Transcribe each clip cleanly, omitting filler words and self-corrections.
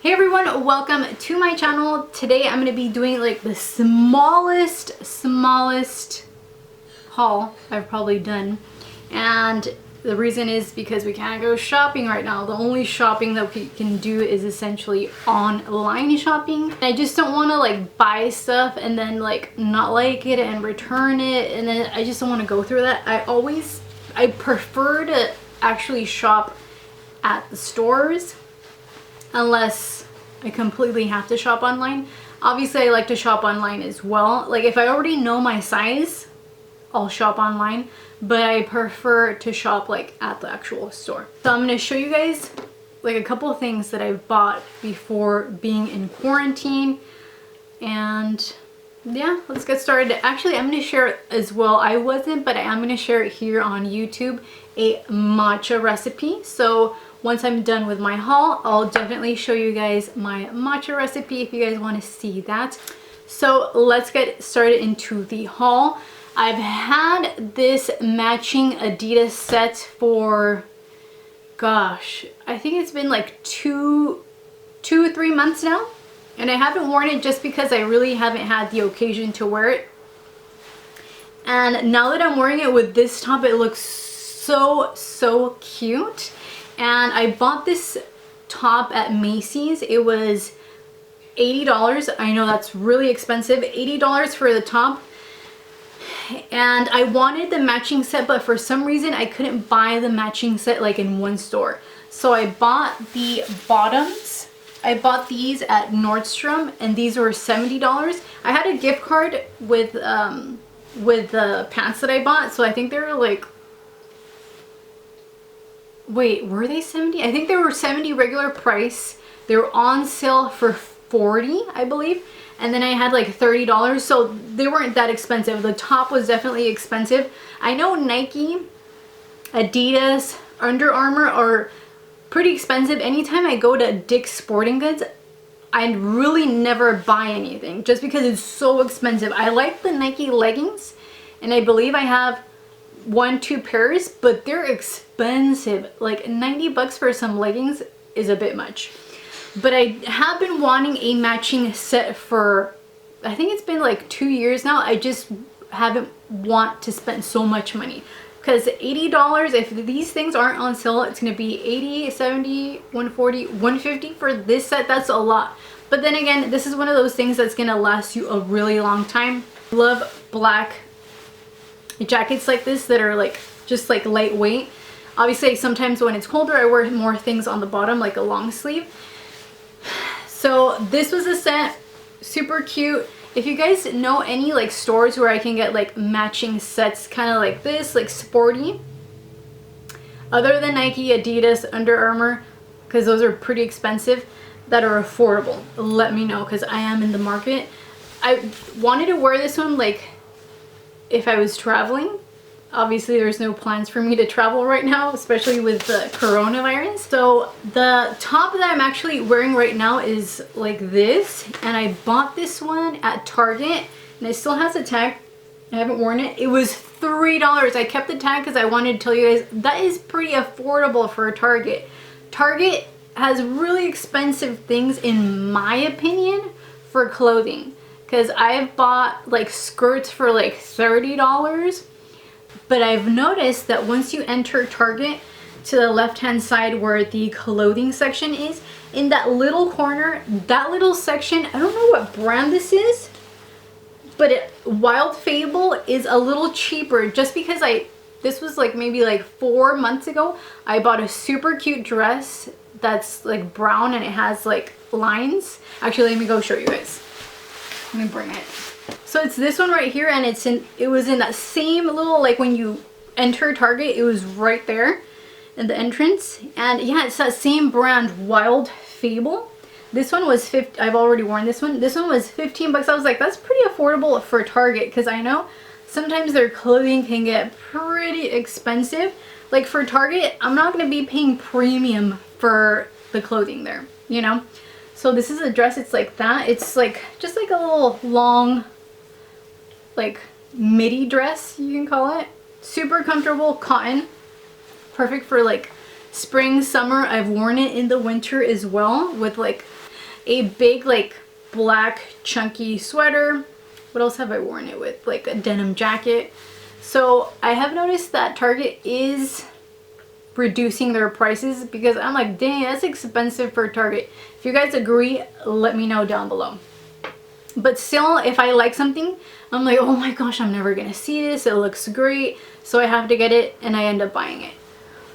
Hey everyone, welcome to my channel. Today I'm going to be doing like the smallest haul I've probably done. And the reason is because we can't go shopping right now. The only shopping that we can do is essentially online shopping. I just don't want to like buy stuff and then like not like it and return it, and then I just don't want to go through that. I prefer to actually shop at the stores unless I completely have to shop online. Obviously I like to shop online as well. Like if I already know my size, I'll shop online, but I prefer to shop like at the actual store. So I'm going to show you guys like a couple of things that I've bought before being in quarantine, and yeah, let's get started. Actually, I'm going to share as well. I wasn't, but I am going to share it here on YouTube, a matcha recipe. So once I'm done with my haul, I'll definitely show you guys my matcha recipe if you guys want to see that. So let's get started into the haul. I've had this matching Adidas set for, gosh, I think it's been like two or 3 months now. And I haven't worn it just because I really haven't had the occasion to wear it. And now that I'm wearing it with this top, it looks so cute. And I bought this top at Macy's. It was $80. I know that's really expensive. $80 for the top. And I wanted the matching set, but for some reason I couldn't buy the matching set like in one store. So I bought the bottoms. I bought these at Nordstrom, and these were $70. I had a gift card with the pants that I bought, so I think they were like, wait, were they 70? I think they were 70 regular price. They were on sale for 40, I believe. And then I had like $30, so they weren't that expensive. The top was definitely expensive. I know Nike, Adidas, Under Armour are pretty expensive. Anytime I go to Dick's Sporting Goods, I really never buy anything just because it's so expensive. I like the Nike leggings, and I believe I have 1-2 pairs, but they're expensive. Like 90 bucks for some leggings is a bit much. But I have been wanting a matching set for, I think it's been like 2 years now. I just haven't want to spend so much money. Because $80, if these things aren't on sale, it's going to be $80, $70, $140, $150 for this set. That's a lot. But then again, this is one of those things that's going to last you a really long time. Love black jackets like this that are like just like lightweight. Obviously, sometimes when it's colder, I wear more things on the bottom, like a long sleeve. So this was a set, super cute. If you guys know any like stores where I can get like matching sets kind of like this, like sporty, other than Nike, Adidas, Under Armour, because those are pretty expensive, that are affordable, let me know, because I am in the market. I wanted to wear this one like if I was traveling. Obviously there's no plans for me to travel right now, especially with the coronavirus. So the top that I'm actually wearing right now is like this, and I bought this one at Target, and it still has a tag. I haven't worn it. It was $3. I kept the tag because I wanted to tell you guys that is pretty affordable for Target. Target has really expensive things in my opinion for clothing, because I've bought like skirts for like $30. But I've noticed that once you enter Target, to the left hand side where the clothing section is, in that little corner, that little section, I don't know what brand this is, but Wild Fable is a little cheaper, just because this was like maybe like 4 months ago. I bought a super cute dress that's like brown and it has like lines. Actually, let me go show you guys. Let me bring it. So it's this one right here, and it was in that same little, like when you enter Target, it was right there in the entrance. And yeah, it's that same brand, Wild Fable. This one was I've already worn this one. This one was 15 bucks. I was like, that's pretty affordable for Target, because I know sometimes their clothing can get pretty expensive. Like for Target, I'm not going to be paying premium for the clothing there, you know? So this is a dress. It's like that. It's like just like a little long, like midi dress, you can call it. Super comfortable, cotton, perfect for like spring, summer. I've worn it in the winter as well with like a big like black chunky sweater. What else have I worn it with? Like a denim jacket. So I have noticed that Target is reducing their prices because I'm like, dang, that's expensive for Target. If you guys agree, let me know down below. But still, if I like something, I'm like, oh my gosh, I'm never gonna see this. It looks great. So I have to get it, and I end up buying it.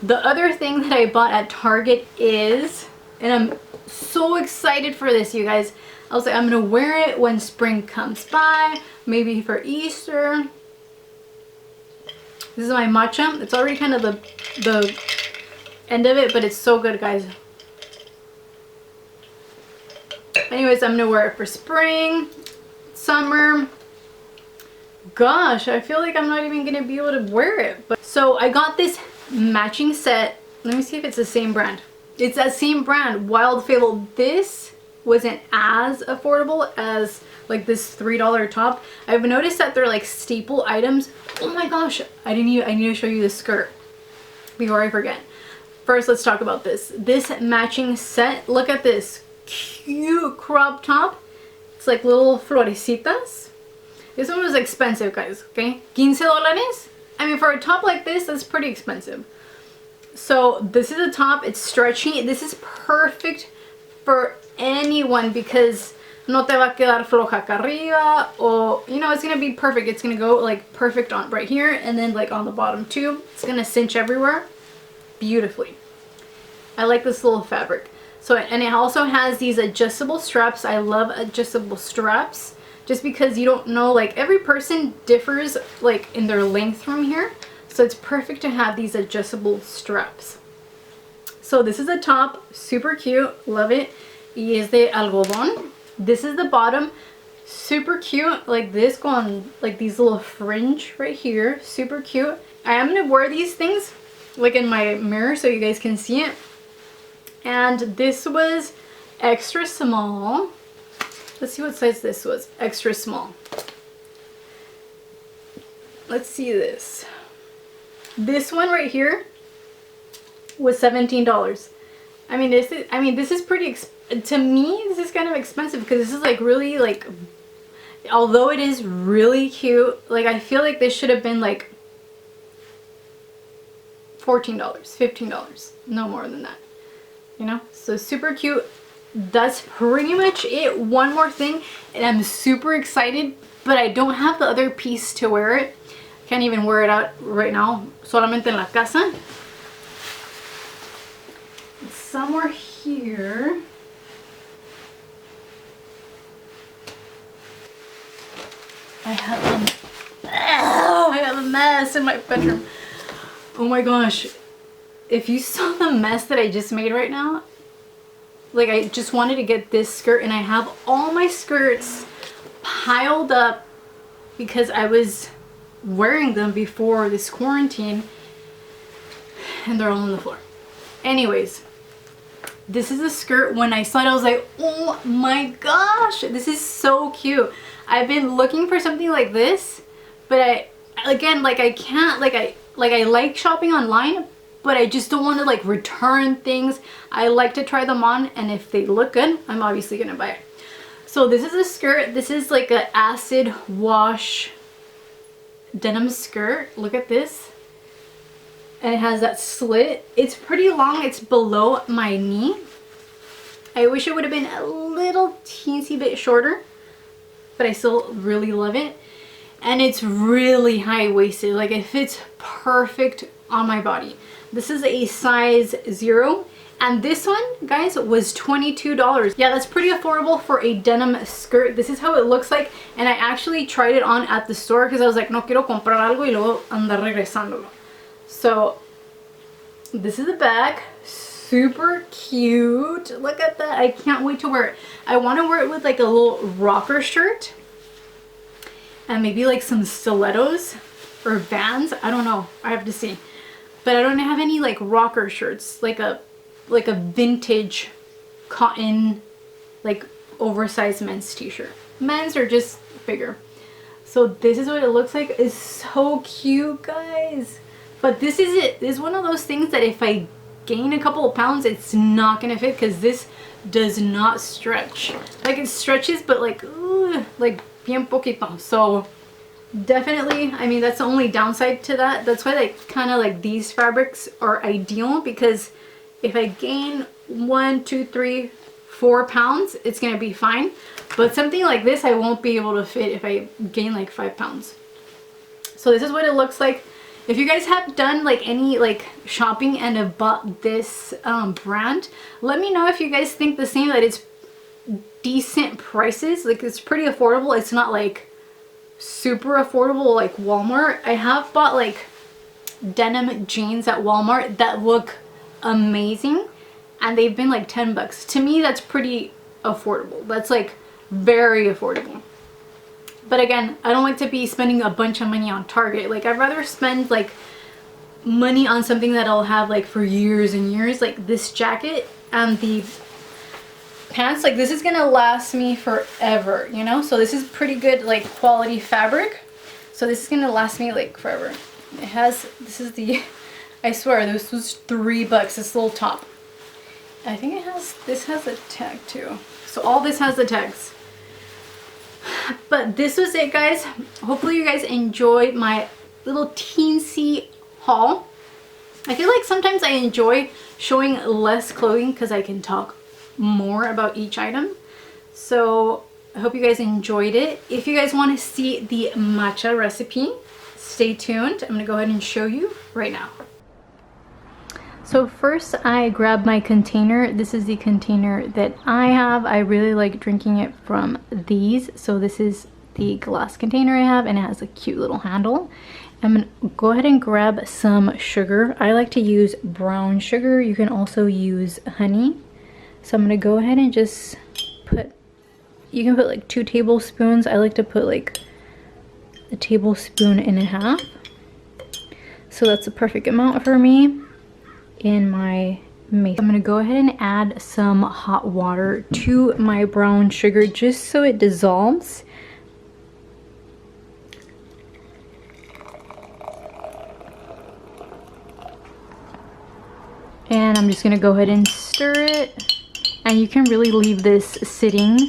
The other thing that I bought at Target is, and I'm so excited for this, you guys. I was like, I'm gonna wear it when spring comes by, maybe for Easter. This is my matcha. It's already kind of the end of it, but it's so good, guys. Anyways, I'm gonna wear it for spring, summer. Gosh, I feel like I'm not even gonna be able to wear it. But so I got this matching set. Let me see if it's the same brand. It's that same brand, Wild Fable. This wasn't as affordable as like this $3 top. I've noticed that they're like staple items. Oh my gosh, I need to show you the skirt before I forget. First, let's talk about this matching set. Look at this cute crop top. It's like little florecitas. This one was expensive, guys, okay? $15. I mean, for a top like this, that's pretty expensive. So this is a top. It's stretchy. This is perfect for anyone because no te va a quedar floja acá arriba, or you know, it's gonna be perfect. It's gonna go like perfect on right here, and then like on the bottom too. It's gonna cinch everywhere beautifully. I like this little fabric. So, and it also has these adjustable straps. I love adjustable straps just because you don't know, like every person differs like in their length from here. So it's perfect to have these adjustable straps. So this is a top, super cute, love it. Y es de algodón. This is the bottom, super cute, like this going like these little fringe right here, super cute. I am gonna wear these things like in my mirror so you guys can see it. And this was extra small. Let's see what size this was. Extra small. Let's see this. This one right here was $17. I mean, this is pretty to me, this is kind of expensive because this is like really like, although it is really cute, like I feel like this should have been like $14, $15, no more than that, you know? So super cute. That's pretty much it. One more thing, and I'm super excited, but I don't have the other piece to wear it. Can't even wear it out right now, solamente en la casa. It's somewhere here. I have a mess in my bedroom. Oh my gosh. If you saw the mess that I just made right now, like I just wanted to get this skirt, and I have all my skirts piled up because I was wearing them before this quarantine, and they're all on the floor. Anyways, this is a skirt. When I saw it, I was like, oh my gosh, this is so cute. I've been looking for something like this, but I can't, I like shopping online, but I just don't want to like return things. I like to try them on, and if they look good, I'm obviously gonna buy it. So this is a skirt. This is like an acid wash denim skirt. Look at this. And it has that slit. It's pretty long. It's below my knee. I wish it would have been a little teensy bit shorter, but I still really love it. And it's really high-waisted. Like it fits perfect on my body. This is a size 0. And this one, guys, was $22. Yeah, that's pretty affordable for a denim skirt. This is how it looks like. And I actually tried it on at the store because I was like, no quiero comprar algo y luego andar regresándolo. So this is the back. Super cute. Look at that. I can't wait to wear it. I want to wear it with like a little rocker shirt. And maybe like some stilettos or Vans. I don't know. I have to see. But I don't have any like rocker shirts. Like a vintage cotton like oversized men's t-shirt. Men's are just bigger. So this is what it looks like. It's so cute, guys. But this is it. This is one of those things that if I gain a couple of pounds, it's not gonna fit because this does not stretch. Like it stretches, but like, like bien poquito. So definitely, I mean, that's the only downside to that. That's why like kind of like these fabrics are ideal, because if I gain 1, 2, 3, 4 pounds, it's gonna be fine. But something like this, I won't be able to fit if I gain like 5 pounds. So this is what it looks like. If you guys have done like any like shopping and have bought this brand, let me know if you guys think the same, that it's decent prices. Like it's pretty affordable. It's not like super affordable like Walmart. I have bought like denim jeans at Walmart that look amazing, and they've been like 10 bucks. To me, that's pretty affordable. That's like very affordable. But again, I don't like to be spending a bunch of money on Target. Like I'd rather spend like money on something that I'll have like for years and years. Like this jacket and the pants, like this is gonna last me forever, you know? So this is pretty good like quality fabric. So this is gonna last me like forever. It has, this is the, I swear this was 3 bucks, this little top. I think it has, this has a tag too. So all this has the tags. But this was it, guys. Hopefully you guys enjoyed my little teensy haul. I feel like sometimes I enjoy showing less clothing because I can talk more about each item. So I hope you guys enjoyed it. If you guys want to see the matcha recipe, stay tuned. I'm gonna go ahead and show you right now. So first I grabbed my container. This is the container that I have. I really like drinking it from these. So this is the glass container I have, and it has a cute little handle. I'm gonna go ahead and grab some sugar. I like to use brown sugar. You can also use honey. So I'm gonna go ahead and just put, you can put like 2 tablespoons. I like to put like 1.5 tablespoons. So that's the perfect amount for me in my mason. I'm gonna go ahead and add some hot water to my brown sugar just so it dissolves. And I'm just gonna go ahead and stir it. And you can really leave this sitting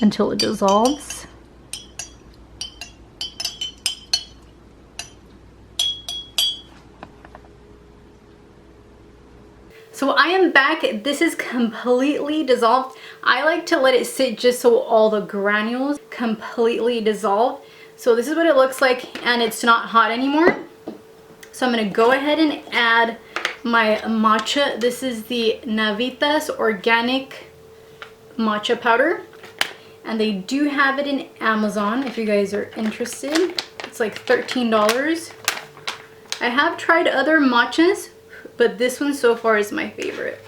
until it dissolves. So I am back. This is completely dissolved. I like to let it sit just so all the granules completely dissolve. So this is what it looks like, and it's not hot anymore. So I'm gonna go ahead and add my matcha. This is the Navitas organic matcha powder, and they do have it in Amazon if you guys are interested. It's like $13. I have tried other matchas, but this one so far is my favorite.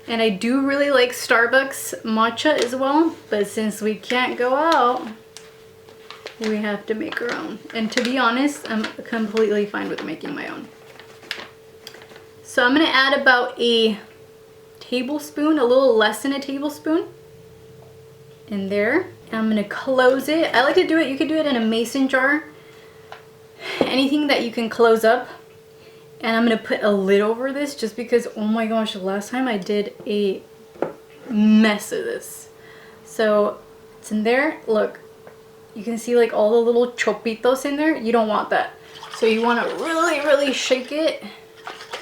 And I do really like Starbucks matcha as well, but since we can't go out, we have to make our own. And to be honest, I'm completely fine with making my own. So I'm gonna add about a tablespoon, a little less than a tablespoon in there. And I'm gonna close it. I like to do it, you could do it in a mason jar, anything that you can close up. And I'm gonna put a lid over this just because, oh my gosh, last time I did a mess of this. So it's in there. Look, you can see like all the little chopitos in there. You don't want that. So you wanna really, really shake it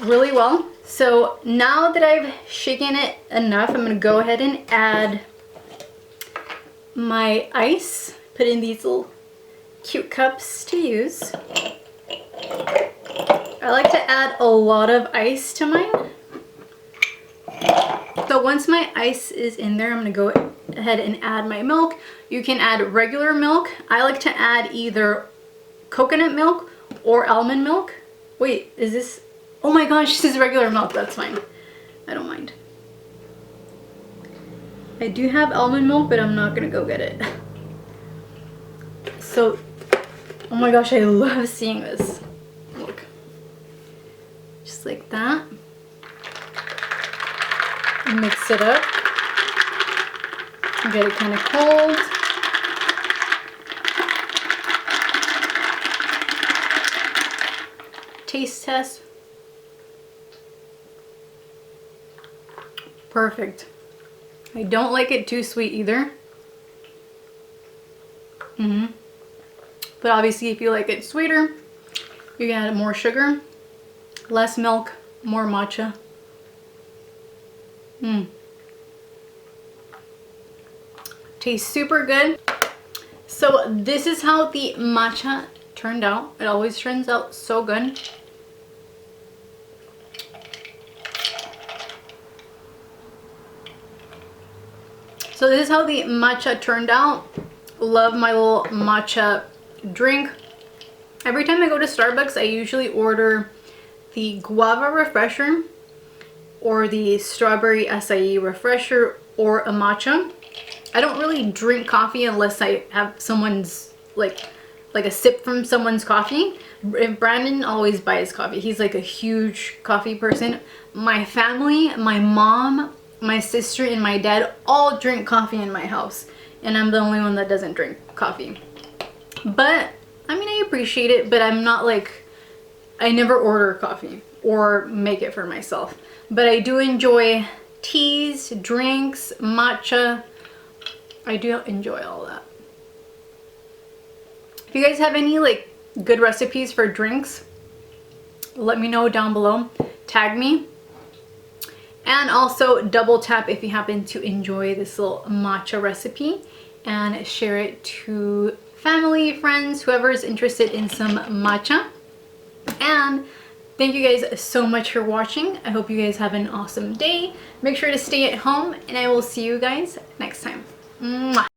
really well. So now that I've shaken it enough, I'm gonna go ahead and add my ice. Put in these little cute cups to use. I like to add a lot of ice to mine. So once my ice is in there, I'm gonna go ahead and add my milk. You can add regular milk. I like to add either coconut milk or almond milk. Wait, is this, oh my gosh, this is regular milk, that's fine. I don't mind. I do have almond milk, but I'm not gonna go get it. So, oh my gosh, I love seeing this. Look. Just like that. Mix it up. Get it kind of cold. Taste test. perfect. I don't like it too sweet either. But obviously if you like it sweeter, you can add more sugar, less milk, more matcha. Tastes super good. So this is how the matcha turned out. It always turns out so good. So this is how the matcha turned out. Love my little matcha drink. Every time I go to Starbucks, I usually order the guava refresher or the strawberry acai refresher or a matcha. I don't really drink coffee unless I have someone's like a sip from someone's coffee. Brandon always buys coffee. He's like a huge coffee person. My family, my mom, my sister, and my dad all drink coffee in my house, and I'm the only one that doesn't drink coffee. But I mean, I appreciate it, but I'm not like, I never order coffee or make it for myself. But I do enjoy teas, drinks, matcha. I do enjoy all that. If you guys have any like good recipes for drinks, let me know down below. Tag me. And also double tap if you happen to enjoy this little matcha recipe, and share it to family, friends, whoever is interested in some matcha. And thank you guys so much for watching. I hope you guys have an awesome day. Make sure to stay at home, and I will see you guys next time. Mwah.